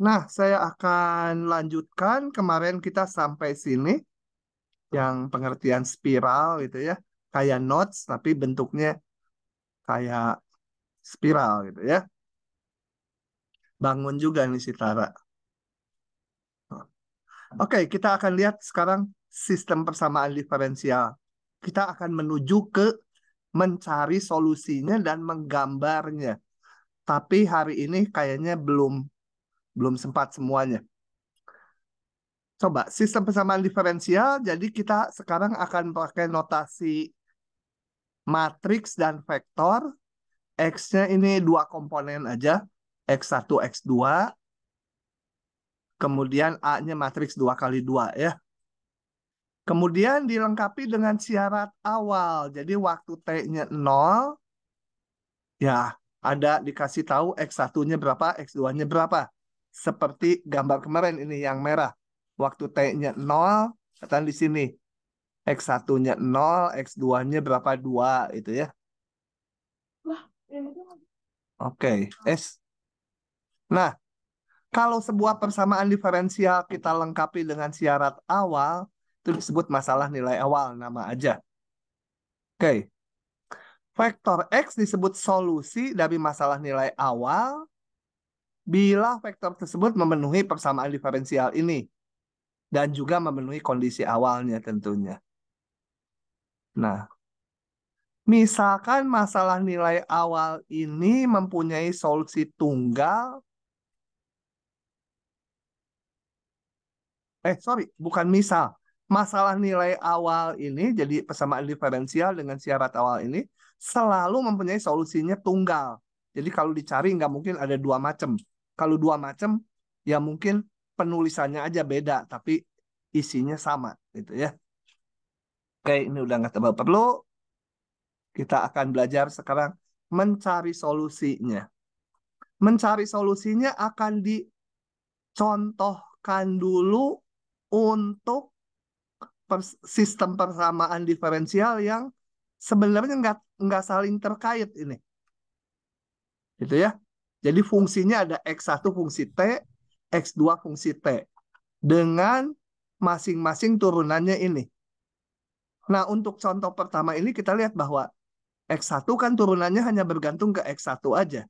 Nah, saya akan lanjutkan. Kemarin kita sampai sini, yang pengertian spiral gitu ya. Kayak notes, tapi bentuknya kayak spiral gitu ya. Bangun juga nih si Tara. Oke, kita akan lihat sekarang sistem persamaan diferensial. Kita akan menuju ke mencari solusinya dan menggambarnya. Tapi hari ini kayaknya belum sempat semuanya. Coba sistem persamaan diferensial, jadi kita sekarang akan pakai notasi matriks dan vektor. X-nya ini dua komponen aja, X1, X2. Kemudian A-nya matriks 2 kali 2 ya. Kemudian dilengkapi dengan syarat awal. Jadi waktu T-nya 0, ya ada dikasih tahu X1-nya berapa, X2-nya berapa. Seperti gambar kemarin ini yang merah. Waktu T-nya 0, katakan di sini. X1-nya 0, X2-nya berapa? 2 itu ya. Oke, S. Nah, kalau sebuah persamaan diferensial kita lengkapi dengan syarat awal, itu disebut masalah nilai awal, nama aja. Oke. Vektor X disebut solusi dari masalah nilai awal bila vektor tersebut memenuhi persamaan diferensial ini dan juga memenuhi kondisi awalnya tentunya. Nah, misalkan masalah nilai awal ini mempunyai solusi tunggal. Bukan misal. Masalah nilai awal ini, jadi persamaan diferensial dengan syarat awal ini, selalu mempunyai solusinya tunggal. Jadi kalau dicari nggak mungkin ada dua macam. Kalau dua macam, ya mungkin penulisannya aja beda, tapi isinya sama. Gitu ya. Oke, ini udah nggak terlalu perlu. Kita akan belajar sekarang mencari solusinya. Mencari solusinya akan dicontohkan dulu untuk sistem persamaan diferensial yang sebenarnya nggak saling terkait ini. Gitu ya. Jadi fungsinya ada X1 fungsi T, X2 fungsi T. Dengan masing-masing turunannya ini. Nah, untuk contoh pertama ini kita lihat bahwa X1 kan turunannya hanya bergantung ke X1 aja.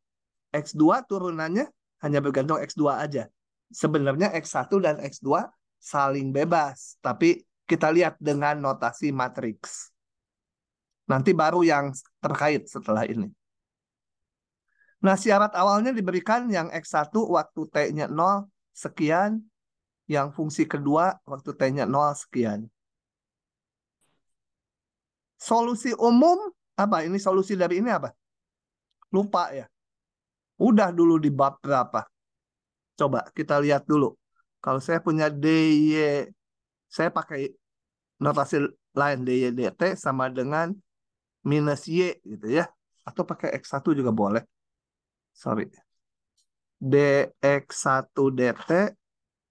X2 turunannya hanya bergantung X2 aja. Sebenarnya X1 dan X2 saling bebas. Tapi kita lihat dengan notasi matriks. Nanti baru yang terkait setelah ini. Nah, syarat awalnya diberikan yang X1 waktu T-nya 0 sekian, yang fungsi kedua waktu T-nya 0 sekian. Solusi umum apa? Ini solusi dari ini apa? Lupa ya. Udah dulu di bab berapa? Coba kita lihat dulu. Kalau saya punya DY, saya pakai notasi lain DY DT sama dengan minus Y gitu ya. Atau pakai X1 juga boleh. Sorry. DX1 DT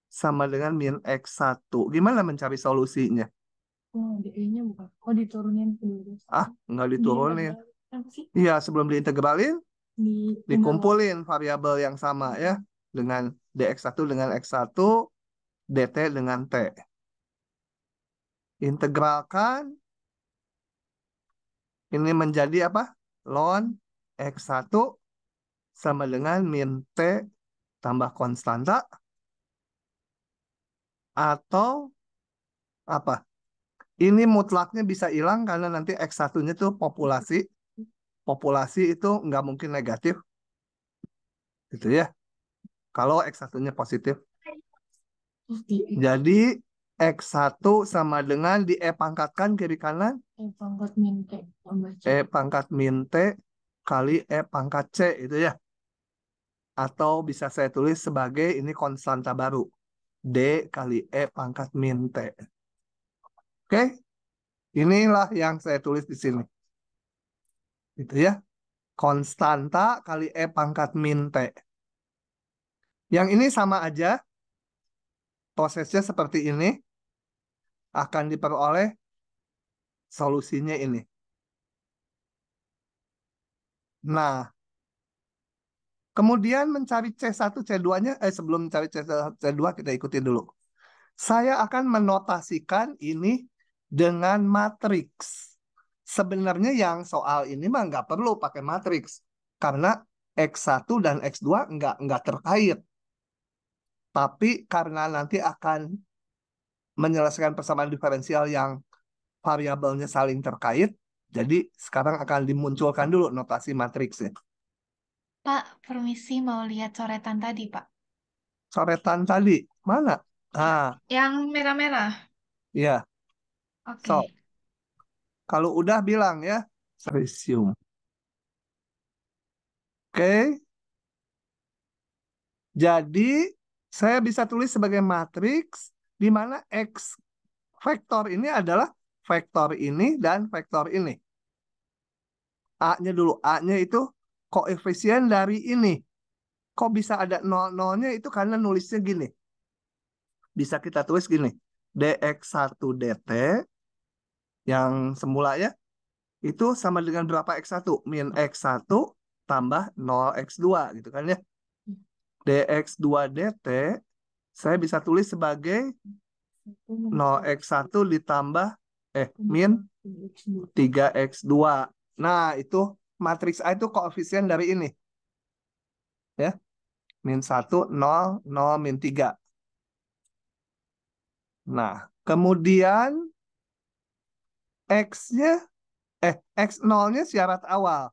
sama dengan min X1. Gimana mencari solusinya? Oh, DE-nya bukan. Oh, diturunin ke dulu. Nggak diturunin. Apa sih? Iya, sebelum diintegralin, Di dikumpulin variabel yang sama ya. Dengan DX1 dengan X1, DT dengan T. Integralkan. Ini menjadi apa? Ln X1 sama dengan min T tambah konstanta. Atau apa? Ini mutlaknya bisa hilang karena nanti X1-nya tuh populasi. Populasi itu nggak mungkin negatif. Gitu ya. Kalau X1-nya positif. Jadi X1 sama dengan di E pangkatkan kiri kanan. pangkat min T tambah C. E pangkat min T kali E pangkat C itu ya. Atau bisa saya tulis sebagai ini konstanta baru. D kali E pangkat min T. Oke? Inilah yang saya tulis di sini. Gitu ya. Konstanta kali E pangkat min T. Yang ini sama aja. Prosesnya seperti ini. Akan diperoleh solusinya ini. Nah, Kemudian mencari C1, C2-nya, sebelum mencari C1, C2 kita ikuti dulu. Saya akan menotasikan ini dengan matriks. Sebenarnya yang soal ini mah nggak perlu pakai matriks. Karena X1 dan X2 nggak terkait. Tapi karena nanti akan menyelesaikan persamaan diferensial yang variabelnya saling terkait, jadi sekarang akan dimunculkan dulu notasi matriksnya. Pak, permisi mau lihat coretan tadi, Pak. Coretan tadi, mana? Yang merah-merah. Ya. Oke. So, kalau udah bilang ya, resume. Oke. Jadi, saya bisa tulis sebagai matriks di mana X vektor ini adalah vektor ini dan vektor ini. A-nya dulu. A-nya itu koefisien dari ini. Kok bisa ada 0-0-nya itu karena nulisnya gini. Bisa kita tulis gini. dx1 dt yang semula ya, itu sama dengan berapa X1? Min X1 tambah 0 X2 gitu kan ya. dx2 dt saya bisa tulis sebagai 0 X1 ditambah min 3 X2. Nah, itu matriks A itu koefisien dari ini. Ya. Min 1, 0, 0, min 3. Nah, kemudian X-nya, X0-nya syarat awal.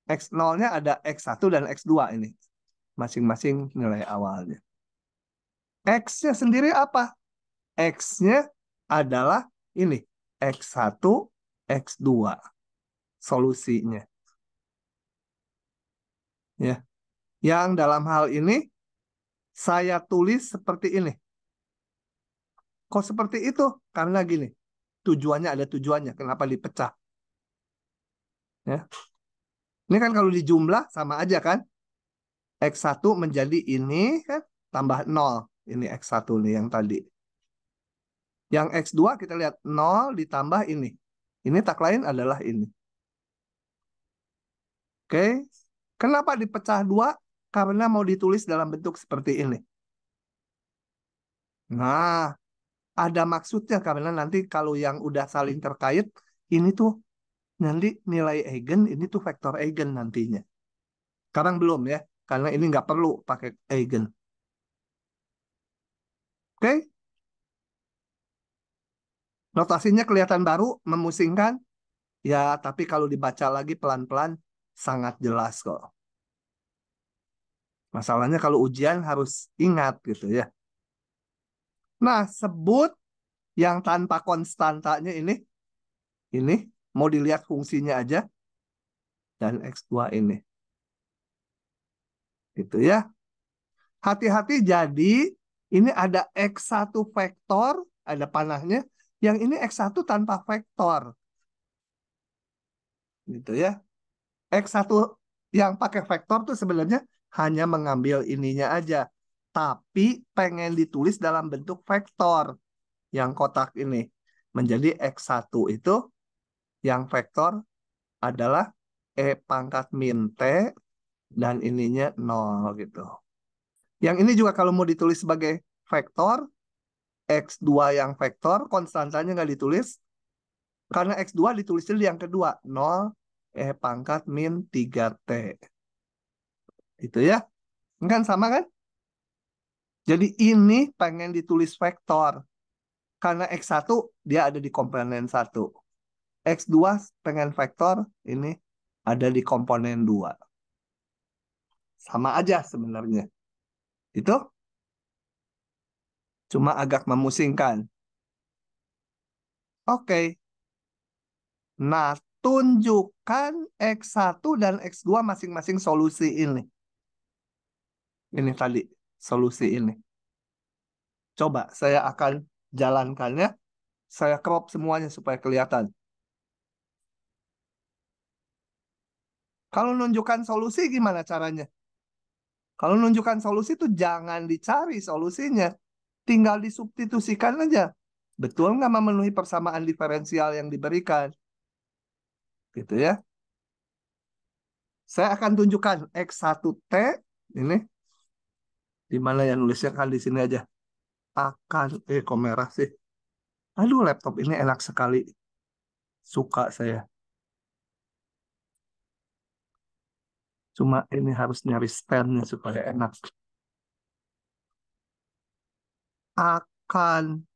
X0-nya ada X1 dan X2 ini. Masing-masing nilai awalnya. X-nya sendiri apa? X-nya adalah ini. X1, X2. Solusinya. Ya. Yang dalam hal ini, saya tulis seperti ini. Kok seperti itu? Karena gini. Tujuannya ada tujuannya. Kenapa dipecah? Ya. Ini kan kalau dijumlah sama aja kan? X1 menjadi ini kan? Tambah 0. Ini X1 nih yang tadi. Yang X2 kita lihat 0 ditambah ini. Ini tak lain adalah ini. Oke. Kenapa dipecah 2? Karena mau ditulis dalam bentuk seperti ini. Nah, ada maksudnya karena nanti kalau yang udah saling terkait, ini tuh nanti nilai eigen, ini tuh vektor eigen nantinya. Sekarang belum ya, karena ini nggak perlu pakai eigen. Oke? Notasinya kelihatan baru, memusingkan. Ya, tapi kalau dibaca lagi pelan-pelan, sangat jelas kok. Masalahnya kalau ujian harus ingat gitu ya. Nah, sebut yang tanpa konstantanya ini mau dilihat fungsinya aja, dan X2 ini. Gitu ya. Hati-hati jadi ini ada X1 vektor, ada panahnya, yang ini X1 tanpa vektor. Gitu ya. X1 yang pakai vektor tuh sebenarnya hanya mengambil ininya aja. Tapi pengen ditulis dalam bentuk vektor. Yang kotak ini. Menjadi X1 itu yang vektor adalah E pangkat min T dan ininya 0 gitu. Yang ini juga kalau mau ditulis sebagai vektor, X2 yang vektor, konstantanya nggak ditulis. Karena X2 ditulisnya yang kedua, 0 E pangkat min 3T. Itu ya. Kan sama kan? Jadi ini pengen ditulis vektor. Karena X1 dia ada di komponen 1. X2 pengen vektor, ini ada di komponen 2. Sama aja sebenarnya. Itu cuma agak memusingkan. Oke. Nah, tunjukkan X1 dan X2 masing-masing solusi ini. Ini tadi, solusi ini. Coba saya akan jalankannya. Saya crop semuanya supaya kelihatan. Kalau nunjukkan solusi gimana caranya? Kalau nunjukkan solusi itu jangan dicari solusinya. Tinggal disubstitusikan aja. Betul nggak memenuhi persamaan diferensial yang diberikan? Gitu ya. Saya akan tunjukkan X1T ini. Di mana ya nulisnya, kan di sini aja. Akan, kok merah sih. Aduh, laptop ini enak sekali. Suka saya. Cuma ini harus nyari standnya supaya enak. Akan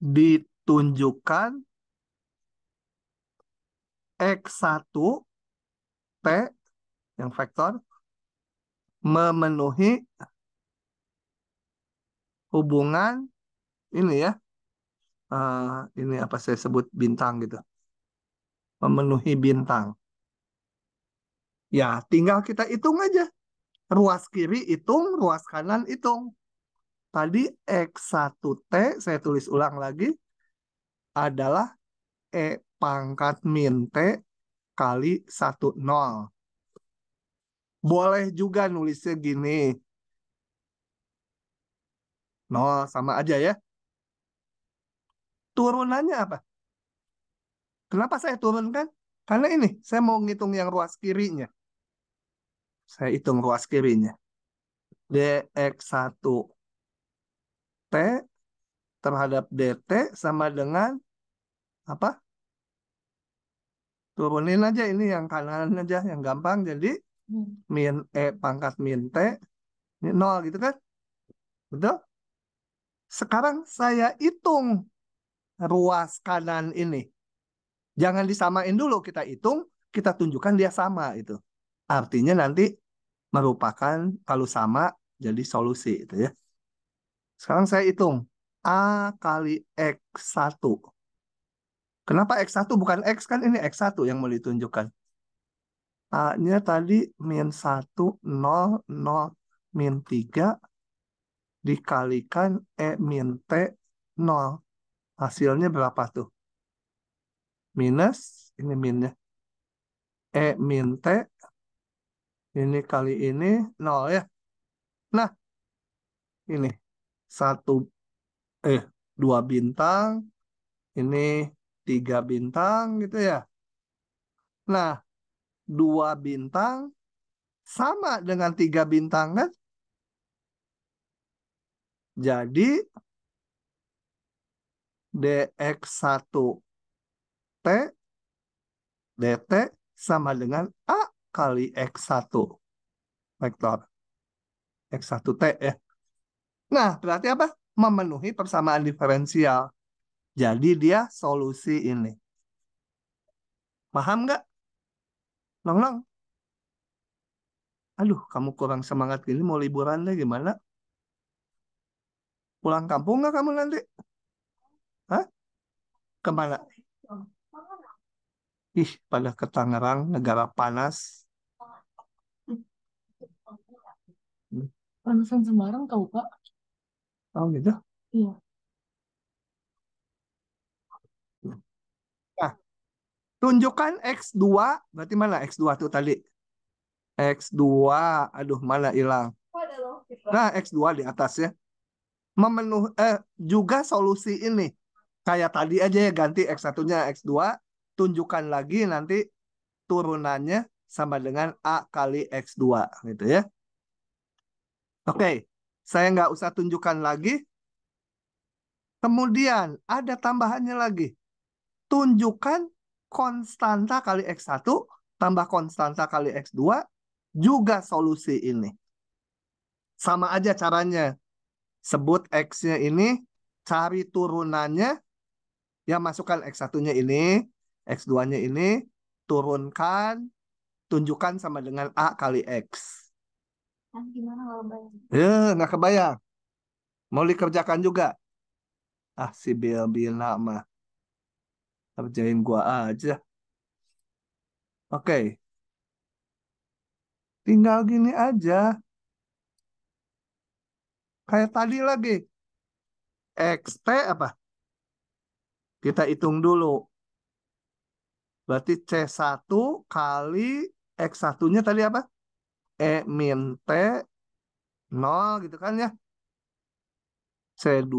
ditunjukkan X1T yang vektor memenuhi hubungan ini ya. Ini apa saya sebut bintang gitu. Memenuhi bintang. Ya, tinggal kita hitung aja. Ruas kiri hitung, ruas kanan hitung. Tadi X1T, saya tulis ulang lagi, adalah E pangkat min T kali 1,0. Boleh juga nulisnya gini. 0 sama aja ya. Turunannya apa? Kenapa saya turunkan? Karena ini, saya mau ngitung yang ruas kirinya. Saya hitung ruas kirinya. dx1t terhadap dt sama dengan apa? Turunin aja ini yang kanan aja, yang gampang. Jadi min E pangkat min T, ini 0 gitu kan? Betul? Sekarang saya hitung ruas kanan ini. Jangan disamain dulu, kita hitung, kita tunjukkan dia sama itu. Artinya nanti merupakan kalau sama jadi solusi itu ya. Sekarang saya hitung A kali X1. Kenapa X1 bukan X, kan ini X1 yang mau ditunjukkan. A-nya tadi min 1, 0, 0, min 3 dikalikan E min T 0. Hasilnya berapa tuh? Minus, ini minnya. E min T, ini kali ini 0 ya. Nah, ini 2 bintang, ini 3 bintang gitu ya. Nah, 2 bintang sama dengan 3 bintang kan? Jadi dx1t dt sama dengan A kali x1 vektor x1t ya. Nah, berarti apa? Memenuhi persamaan diferensial. Jadi dia solusi ini. Paham nggak? Long. Aduh, kamu kurang semangat gini, mau liburan deh gimana? Pulang kampung nggak kamu nanti? Hah? Kemana? Ih, pada ke Tangerang, negara panas. Panasan Semarang tahu Pak? Oh gitu? Iya. Nah, tunjukkan X2, berarti mana X2 tuh tadi? X2, aduh mana hilang. Nah, X2 di atas ya. Juga solusi ini. Kayak tadi aja ya, ganti X1-nya X2, tunjukkan lagi nanti turunannya sama dengan A kali X2 gitu ya. Oke, saya nggak usah tunjukkan lagi. Kemudian ada tambahannya lagi. Tunjukkan konstanta kali X1 tambah konstanta kali X2 juga solusi ini. Sama aja caranya. Sebut X-nya ini, cari turunannya, ya masukkan X1-nya ini, X2-nya ini, turunkan, tunjukkan sama dengan A kali X. Gimana kalau bayang? Nggak kebayang. Mau dikerjakan juga? Ah, si Bilbina mah. Kerjain gua aja. Oke. Tinggal gini aja. Kayak tadi lagi. XT apa? Kita hitung dulu. Berarti C1 kali X1-nya tadi apa? E min T 0 gitu kan ya. C2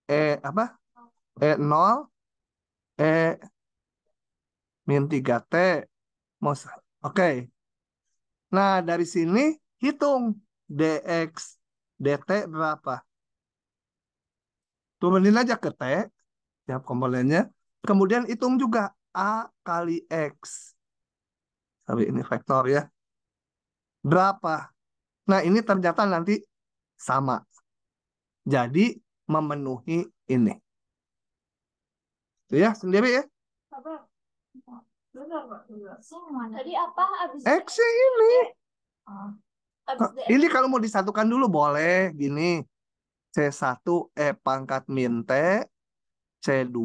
E apa? E0 E min 3T. Mau Oke. Nah, dari sini hitung dx dt berapa. Turunin aja ke T, tiap komponennya. Kemudian hitung juga A kali X. Tapi ini vektor ya. Berapa? Nah, ini ternyata nanti sama. Jadi, memenuhi ini. Itu ya, sendiri ya. Tadi apa abis X ini. abis Ini kalau mau disatukan dulu boleh. Gini. C1 E pangkat min T. C2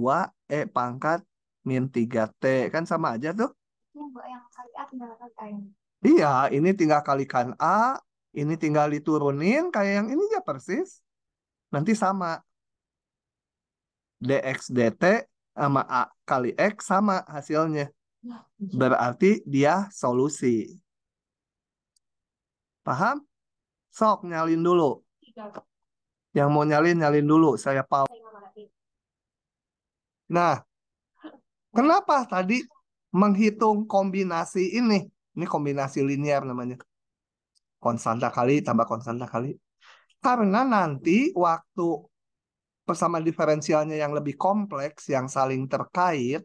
E pangkat min 3T. Kan sama aja tuh. yang kali A tinggal kali. Iya, ini tinggal kalikan A. Ini tinggal diturunin. Kayak yang ini ya persis. Nanti sama. DX DT sama A kali X sama hasilnya. Berarti dia solusi. Paham? Sok nyalin dulu. Yang mau nyalin, nyalin dulu. Saya pause. Nah, kenapa tadi menghitung kombinasi ini? Ini kombinasi linear namanya. Konstanta kali tambah konstanta kali. Karena nanti waktu persamaan diferensialnya yang lebih kompleks, yang saling terkait,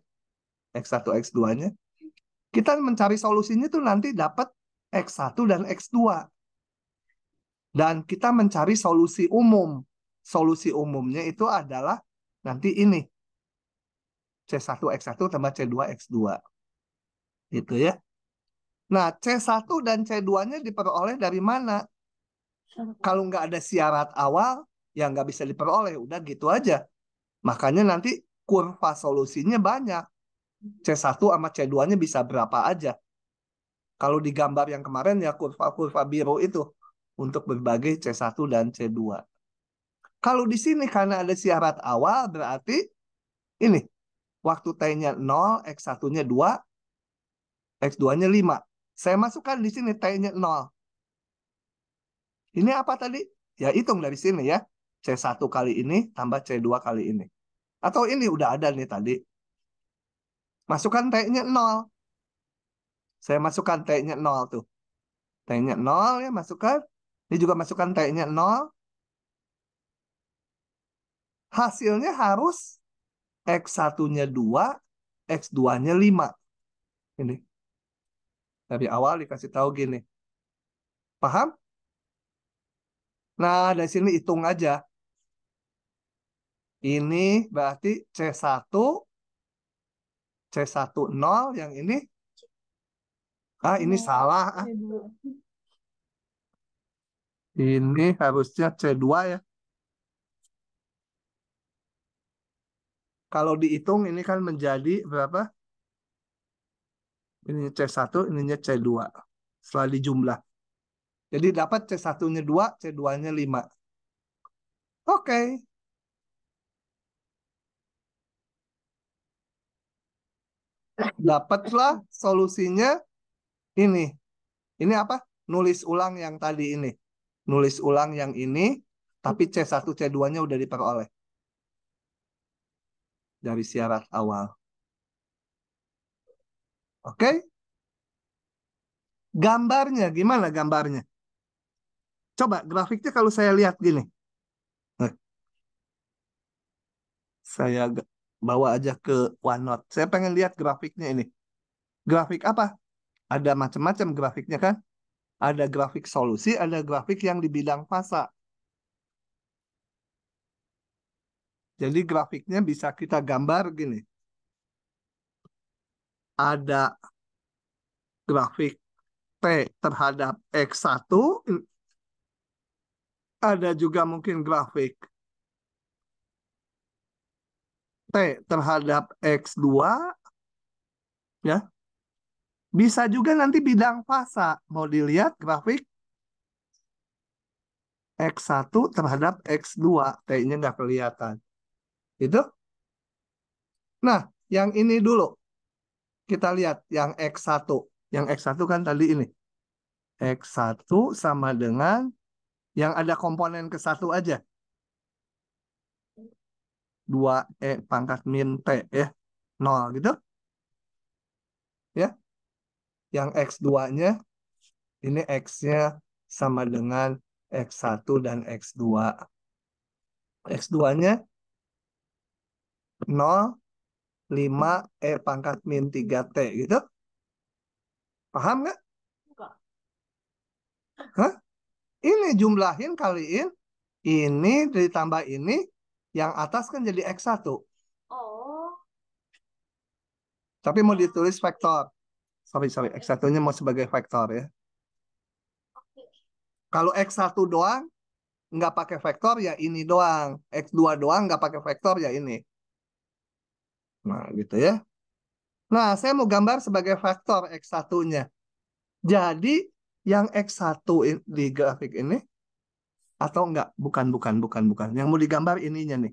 X1, X2-nya, kita mencari solusinya tuh nanti dapat X1 dan X2. Dan kita mencari solusi umum. Solusi umumnya itu adalah nanti ini. C1X1 tambah C2X2. Gitu ya. Nah, C1 dan C2-nya diperoleh dari mana? Kalau nggak ada syarat awal, ya nggak bisa diperoleh. Udah gitu aja. Makanya nanti kurva solusinya banyak. C1 sama C2-nya bisa berapa aja. Kalau di gambar yang kemarin ya kurva-kurva biru itu. Untuk berbagai C1 dan C2. Kalau di sini karena ada syarat awal berarti ini. Waktu T-nya 0, X1-nya 2, X2-nya 5. Saya masukkan di sini T-nya 0. Ini apa tadi? Ya hitung dari sini ya. C1 kali ini tambah C2 kali ini. Atau ini udah ada nih tadi. Masukkan T-nya 0. Saya masukkan T-nya 0 tuh. T-nya 0 ya masukkan. Ini juga masukkan T-nya 0. Hasilnya harus X1-nya 2, X2-nya 5. Ini. Dari awal dikasih tahu gini. Paham? Nah, dari sini hitung aja. Ini berarti C1, C1 0, yang ini. Ini salah. Ini harusnya C2 ya. Kalau dihitung ini kan menjadi berapa? Ini C1, ininya C2. Setelah dijumlah. Jadi dapat C1-nya 2, C2-nya 5. Oke. Dapatlah solusinya ini. Ini apa? Nulis ulang yang tadi ini. Nulis ulang yang ini, tapi C1, C2-nya udah diperoleh. Dari syarat awal. Oke? Gambarnya, gimana gambarnya? Coba grafiknya kalau saya lihat gini. Saya bawa aja ke OneNote. Saya pengen lihat grafiknya ini. Grafik apa? Ada macam-macam grafiknya kan? Ada grafik solusi, ada grafik yang di bidang fasa. Jadi grafiknya bisa kita gambar gini. Ada grafik T terhadap X1. Ada juga mungkin grafik T terhadap X2. Ya. Bisa juga nanti bidang fasa. Mau dilihat grafik X1 terhadap X2. T-nya nggak kelihatan. Itu. Nah, yang ini dulu. Kita lihat yang X1. Yang X1 kan tadi ini. X1 sama dengan yang ada komponen ke 1 aja. 2E pangkat min T ya. 0 gitu. Ya. Yang X2-nya, ini X-nya sama dengan X1 dan X2. X2-nya 0, 5, E pangkat min 3T gitu. Paham nggak? Enggak. Hah? Ini jumlahin, kaliin. Ini ditambah ini. Yang atas kan jadi X1. Oh, Tapi mau ditulis vektor. Sorry. X1-nya mau sebagai vektor ya. oke. Kalau X1 doang, nggak pakai vektor ya ini doang. X2 doang nggak pakai vektor ya ini. Nah, gitu ya. Nah, saya mau gambar sebagai vektor X1-nya. Jadi, yang X1 di grafik ini, atau enggak? Bukan. Yang mau digambar ininya nih.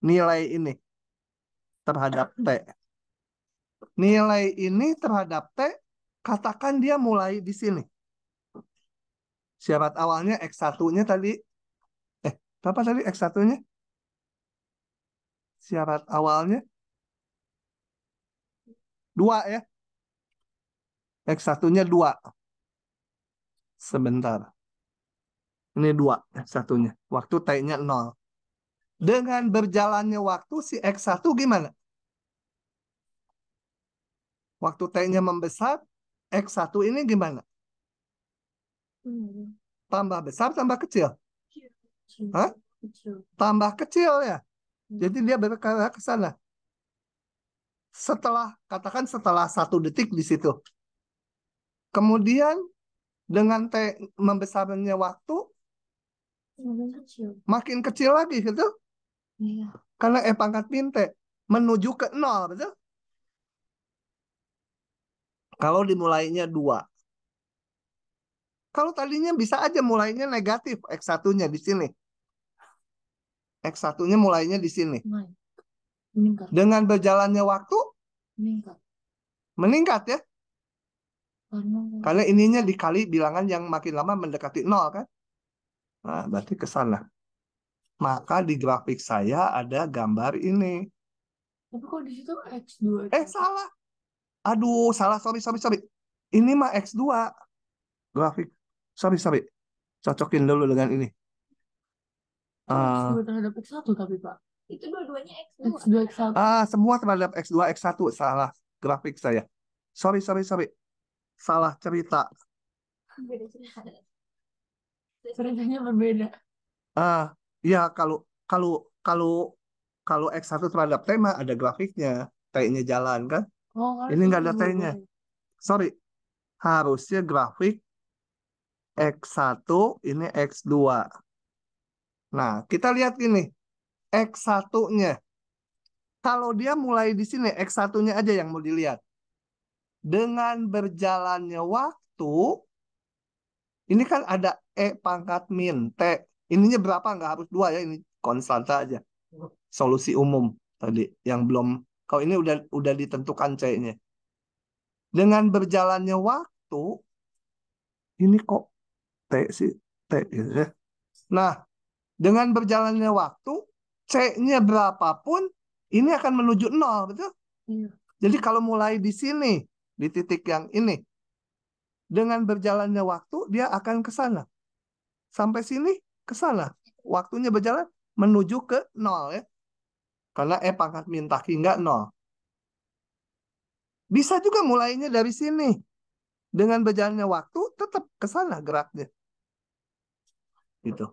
Nilai ini terhadap T. Nilai ini terhadap T, katakan dia mulai di sini. Syarat awalnya X1-nya tadi. Berapa tadi X1-nya? Syarat awalnya 2 ya. X1-nya 2. Sebentar. Ini 2 X1-nya. Waktu T-nya 0. Dengan berjalannya waktu si X1 gimana? Waktu T-nya membesar, X1 ini gimana? Tambah besar, tambah kecil? Hah? Tambah kecil ya. Jadi dia bergerak ke sana. Katakan setelah 1 detik di situ. Kemudian dengan T membesarnya waktu, makin kecil lagi gitu. Iya. Karena E pangkat min T menuju ke 0, betul? Kalau dimulainya 2. Kalau tadinya bisa aja mulainya negatif X1-nya di sini. X1-nya mulainya di sini. Meningkat. Dengan berjalannya waktu, meningkat ya. Karena ininya dikali bilangan yang makin lama mendekati 0 kan. Nah, berarti ke sana. Maka di grafik saya ada gambar ini. Tapi kok di situ X2? Salah. Aduh, salah. Sorry. Ini mah X2. Grafik. Sorry. Cocokin dulu dengan ini. X2 terhadap X1 tapi Pak. Itu dua-duanya X2. X2, X1. Semua terhadap X2, X1. Salah grafik saya. Sorry. Salah cerita. Beda cerita. Ceritanya berbeda. Ya kalau X1 terhadap tema ada grafiknya, T-nya jalan kan? Oh, Ini nggak ada T-nya. Sorry, harusnya grafik X1 ini X2. Nah, kita lihat ini X1-nya. Kalau dia mulai di sini, X1-nya aja yang mau dilihat. Dengan berjalannya waktu, ini kan ada E pangkat min T. Ininya berapa? Nggak harus 2 ya, ini konstanta aja. Solusi umum tadi yang belum. Kalau ini udah ditentukan C-nya. Dengan berjalannya waktu, ini kok T sih? T gitu ya. Nah, dengan berjalannya waktu, C-nya berapapun, ini akan menuju 0, betul? Iya. Jadi kalau mulai di sini, di titik yang ini, dengan berjalannya waktu, dia akan ke sana. Sampai sini, ke sana. Waktunya berjalan menuju ke 0 ya. Karena E pangkat min taki nggak 0. Bisa juga mulainya dari sini. Dengan berjalannya waktu, tetap ke sana geraknya. Gitu.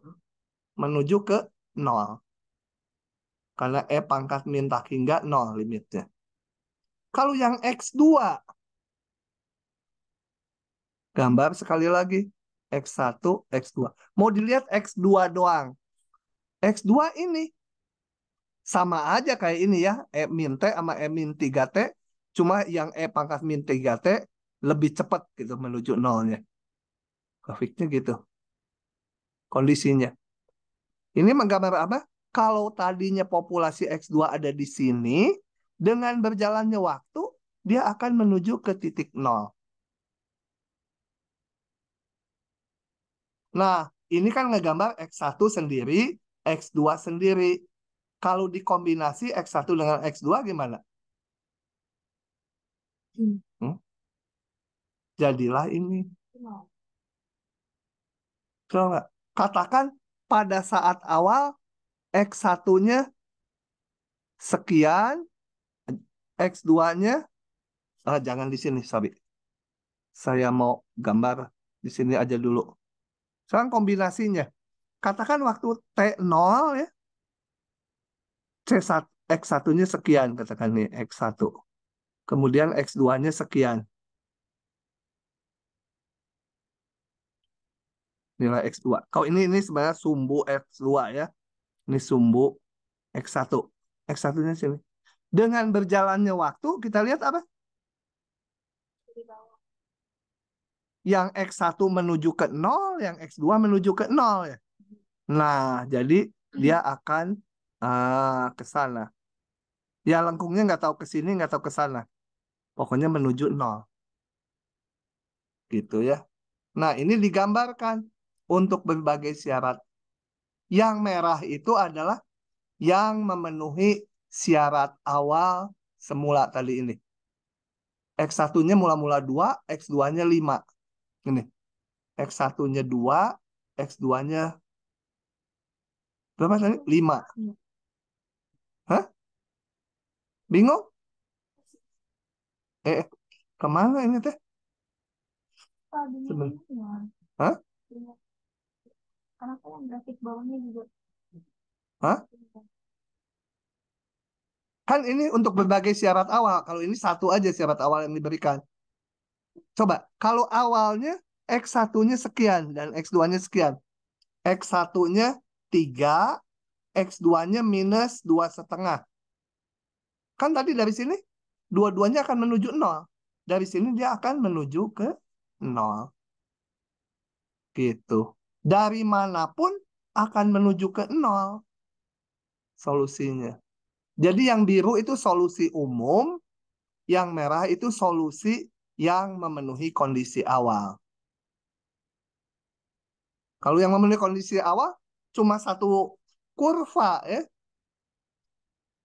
Menuju ke 0. Karena E pangkat min taki nggak 0 limitnya. Kalau yang X2, gambar sekali lagi. X1, X2. Mau dilihat X2 doang. X2 ini sama aja kayak ini ya. E min T sama E min 3T. Cuma yang E pangkat min 3T lebih cepat gitu menuju 0-nya. Grafiknya gitu. Kondisinya. Ini menggambar apa? Kalau tadinya populasi X2 ada di sini, dengan berjalannya waktu, dia akan menuju ke titik 0. Nah, ini kan ngegambar X1 sendiri, X2 sendiri. Kalau dikombinasi X1 dengan X2 gimana? Jadilah ini. No. Coba nggak? Katakan pada saat awal X1-nya sekian, X2-nya, jangan di sini, sorry. Saya mau gambar di sini aja dulu. Sekarang kombinasinya. Katakan waktu T0 ya, C1, X1-nya sekian, katakan nih X1. Kemudian X2-nya sekian. Nilai X2. Kalau ini sebenarnya sumbu X2 ya. Ini sumbu X1. X1-nya sini. Dengan berjalannya waktu, kita lihat apa? Di bawah. Yang X1 menuju ke 0, yang X2 menuju ke 0 ya. Nah, jadi dia akan ke sana. Ya, lengkungnya nggak tahu ke sini, nggak tahu ke sana. Pokoknya menuju 0. Gitu ya. Nah, ini digambarkan untuk berbagai syarat. Yang merah itu adalah yang memenuhi syarat awal semula tadi ini. X1-nya mula-mula 2, X2-nya 5. Ini. X1-nya 2, X2-nya berapa tadi? 5. Hah? Bingung? Kemana ini teh? Hah? Kenapa yang grafik bawahnya juga? Hah? Kan ini untuk berbagai syarat awal. Kalau ini satu aja syarat awal yang diberikan. Coba, kalau awalnya X1-nya sekian dan X2-nya sekian. X1-nya 3, X2-nya minus 2,5. Kan tadi dari sini, dua-duanya akan menuju 0. Dari sini dia akan menuju ke 0. Gitu. Dari manapun akan menuju ke 0 solusinya. Jadi yang biru itu solusi umum, yang merah itu solusi yang memenuhi kondisi awal. Kalau yang memenuhi kondisi awal cuma satu kurva ya.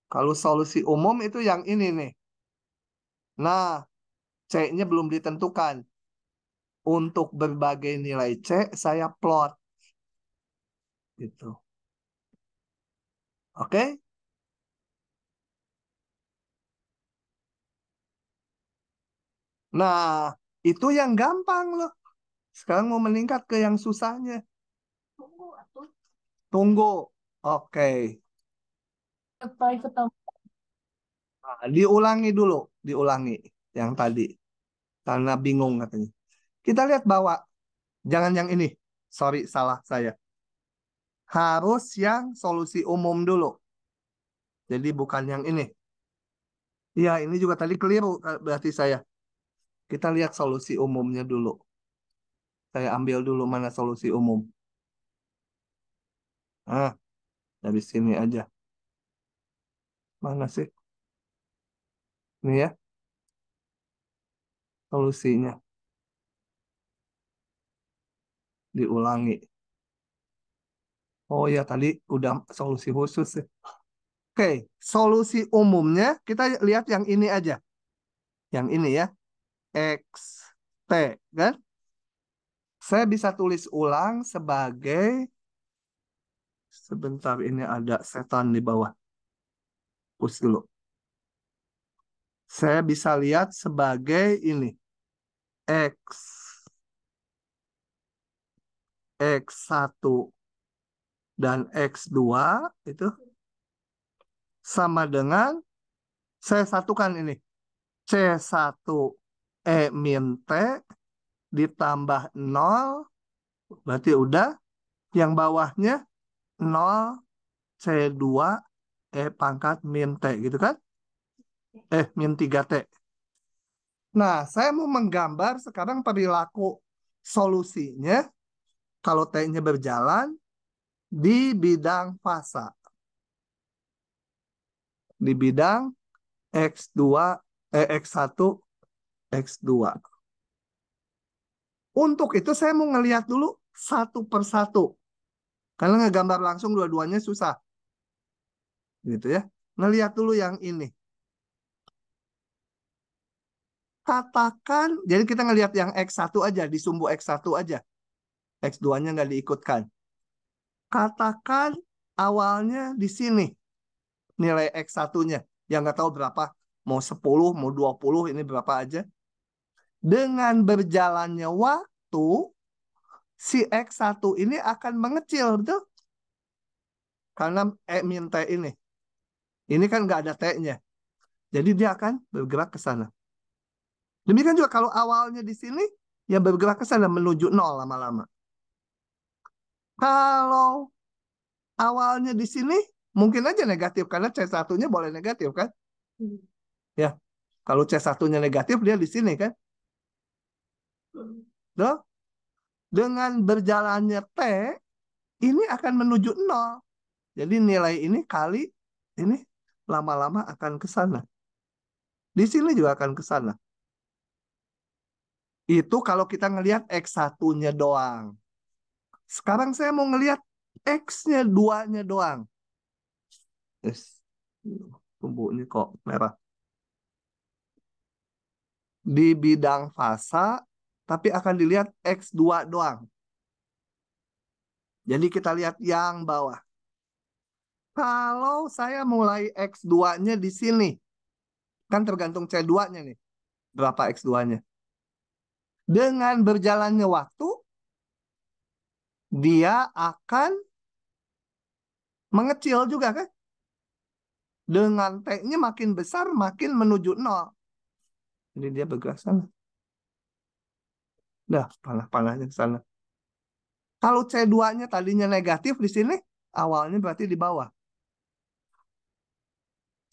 Kalau solusi umum itu yang ini nih. Nah, C-nya belum ditentukan. Untuk berbagai nilai C saya plot. Gitu. Oke? Nah, itu yang gampang loh. Sekarang mau meningkat ke yang susahnya. Tunggu atuh. Tunggu. Oke. Nah, diulangi dulu. Diulangi yang tadi. Karena bingung katanya. Kita lihat bahwa jangan yang ini. Sorry, salah saya. Harus yang solusi umum dulu. Jadi bukan yang ini. Iya, ini juga tadi keliru berarti saya. Kita lihat solusi umumnya dulu. Saya ambil dulu mana solusi umum. Ah, dari sini aja. Mana sih? Ini ya. Solusinya. Diulangi. Oh ya, tadi udah solusi khusus ya. Oke, solusi umumnya kita lihat yang ini aja. Yang ini ya. X, T, kan? Saya bisa tulis ulang sebagai, sebentar ini ada setan di bawah. Push dulu. Saya bisa lihat sebagai ini. X, X1 dan X2 itu sama dengan, saya satukan ini. C1 E min T ditambah 0, berarti udah. Yang bawahnya 0 C2 E pangkat min T, gitu kan? Min 3T. Nah, saya mau menggambar sekarang perilaku solusinya kalau T-nya berjalan di bidang fasa. Di bidang X2, X1, X2. Untuk itu saya mau ngelihat dulu satu persatu. Karena ngegambar langsung dua-duanya susah. Gitu ya. Ngelihat dulu yang ini. katakan, jadi kita ngelihat yang X1 aja, di sumbu X1 aja. X2-nya nggak diikutkan. Katakan awalnya di sini. Nilai X1-nya. Yang nggak tahu berapa. Mau 10, mau 20, ini berapa aja. Dengan berjalannya waktu, si X1 ini akan mengecil, betul? Karena min T ini. Ini kan nggak ada T-nya. Jadi dia akan bergerak ke sana. Demikian juga kalau awalnya di sini, ya bergerak ke sana menuju 0 lama-lama. Kalau awalnya di sini, mungkin aja negatif. Karena C1-nya boleh negatif, kan? Ya, kalau C1-nya negatif, dia di sini, kan? Tuh. Dengan berjalannya T, ini akan menuju 0. Jadi nilai ini kali ini lama-lama akan ke sana. Di sini juga akan ke sana. Itu kalau kita ngelihat X1-nya doang. Sekarang saya mau ngelihat X-nya 2-nya doang. Yes. Tumbuh ini kok merah. Di bidang fasa, tapi akan dilihat X2 doang. Jadi kita lihat yang bawah. Kalau saya mulai X2-nya di sini, kan tergantung C2-nya nih. Berapa X2-nya. Dengan berjalannya waktu, dia akan mengecil juga, kan? Dengan T-nya makin besar, makin menuju 0. Jadi dia bergerak sana. Dah, panah-panahnya ke sana. Kalau C2-nya tadinya negatif di sini, awalnya berarti di bawah.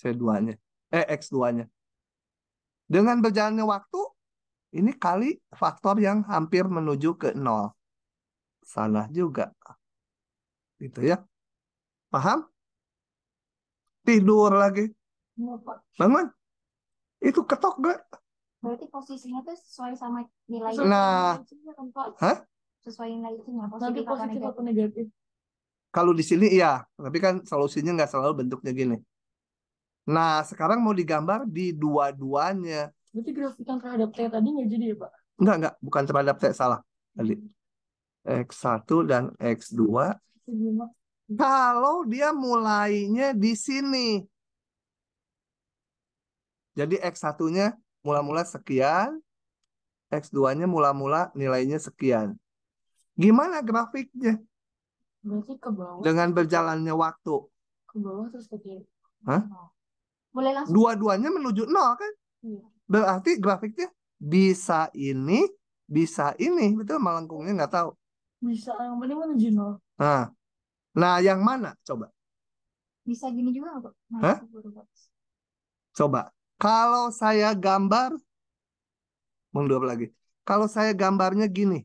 C2-nya. X2-nya. Dengan berjalannya waktu, ini kali faktor yang hampir menuju ke 0. Sana juga. Gitu ya. Paham? Tidur lagi. Iya, Pak. Bangun. Itu ketok gak? Berarti posisinya tuh sesuai sama nilai Nah. nilainya kan, Pak? Hah? Sesuai nilai itunya, Nanti positif apa positif negatif. atau negatif? Kalau di sini iya. Tapi kan solusinya nggak selalu bentuknya gini. Nah, sekarang mau digambar di dua-duanya. Berarti grafikan terhadap T tadi nggak jadi ya, Pak? Enggak. Bukan terhadap T, salah. Tadi. X1 dan X2. Gimana? Kalau dia mulainya di sini. Jadi X1-nya mula-mula sekian. X2-nya mula-mula nilainya sekian. Gimana grafiknya? Berarti ke bawah. Dengan berjalannya waktu. Ke bawah terus ke kiri. Hah? Boleh langsung. Dua-duanya menuju 0, kan? Iya. Berarti grafiknya bisa ini, betul, melengkungnya nggak tahu. Bisa yang penting menuju 0. Nah, yang mana? Coba. Bisa gini juga nggak, Pak? Nah, Hah? itu baru, Pak. Coba. Kalau saya gambar, mundur lagi. Kalau saya gambarnya gini.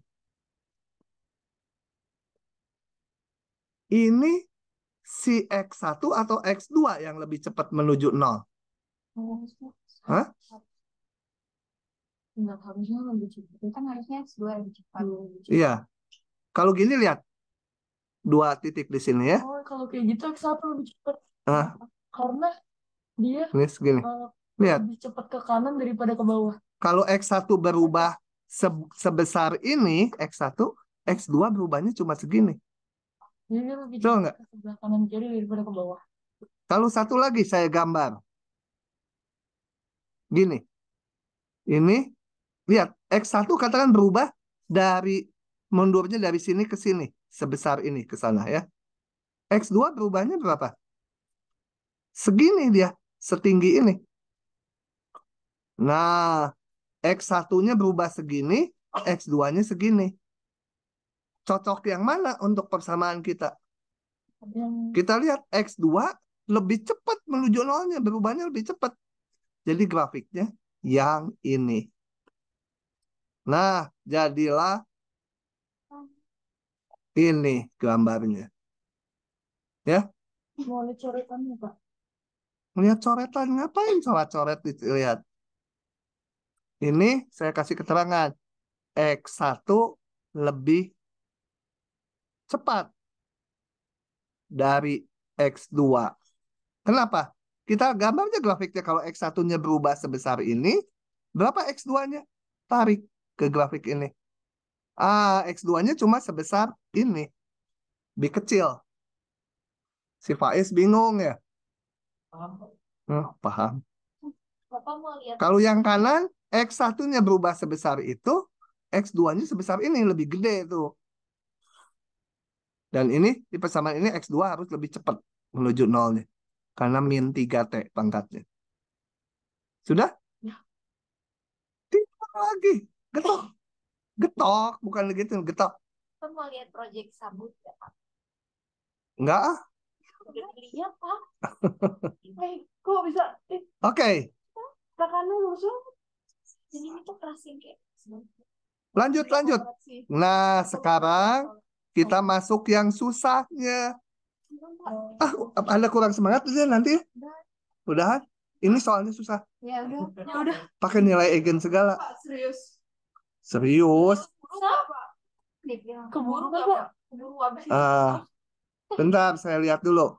Ini si X1 atau X2 yang lebih cepat menuju 0? Hah? Enggak, harusnya lebih cepat. Itu kan harusnya S2 lebih cepat. Iya. Kalau gini lihat. 2 titik di sini ya. Oh, kalau kayak gitu X1 lebih cepat. Ah, Karena dia ini segini. Lihat. lebih cepat ke kanan daripada ke bawah. Kalau X1 berubah sebesar ini, X1, X2 berubahnya cuma segini. Jadi dia lebih Betul cepat nggak? ke sebelah kanan kiri daripada ke bawah. Kalau satu lagi saya gambar. Gini. Ini, lihat. X1 katakan berubah dari, mundurnya dari sini ke sini. Sebesar ini ke sana ya. X2 berubahnya berapa? Segini dia. Setinggi ini. Nah, X1-nya berubah segini, X2-nya segini. Cocok yang mana untuk persamaan kita? Yang Kita lihat X2 lebih cepat menuju 0-nya, berubahnya lebih cepat. Jadi grafiknya yang ini. Nah, jadilah ini gambarnya. Ya, mau lihat coretannya, Pak. lihat coretan, ngapain coret-coret dilihat? Ini saya kasih keterangan. X1 lebih cepat dari X2. Kenapa? Kita gambarnya grafiknya kalau X1-nya berubah sebesar ini, Berapa X2-nya? Tarik ke grafik ini. X2-nya cuma sebesar ini. Lebih kecil. Si Faiz bingung ya? Paham. Bapak mau lihat Kalau yang kanan, X1-nya berubah sebesar itu, X2-nya sebesar ini, lebih gede tuh. Dan ini, di persamaan ini X2 harus lebih cepat menuju nolnya. Karena min 3T pangkatnya. Sudah? Ya. Timbang lagi. Getok. Getok, bukan begitu, getok. Bapak mau lihat proyek sabut ya Pak? Enggak ah. Udah dilihat Pak. Kok bisa? Oke, Tekannya langsung. Jadi ini tuh kerasin kayak. lanjut. Nah, sekarang kita masuk yang susahnya. Anda kurang semangat aja nanti. Udahan. Ini soalnya susah. Ya udah. Ya udah. Pakai nilai eigen segala. Serius. Serius. Dibilang. Keburu kan Pak? Keburu habis. Bentar, saya lihat dulu.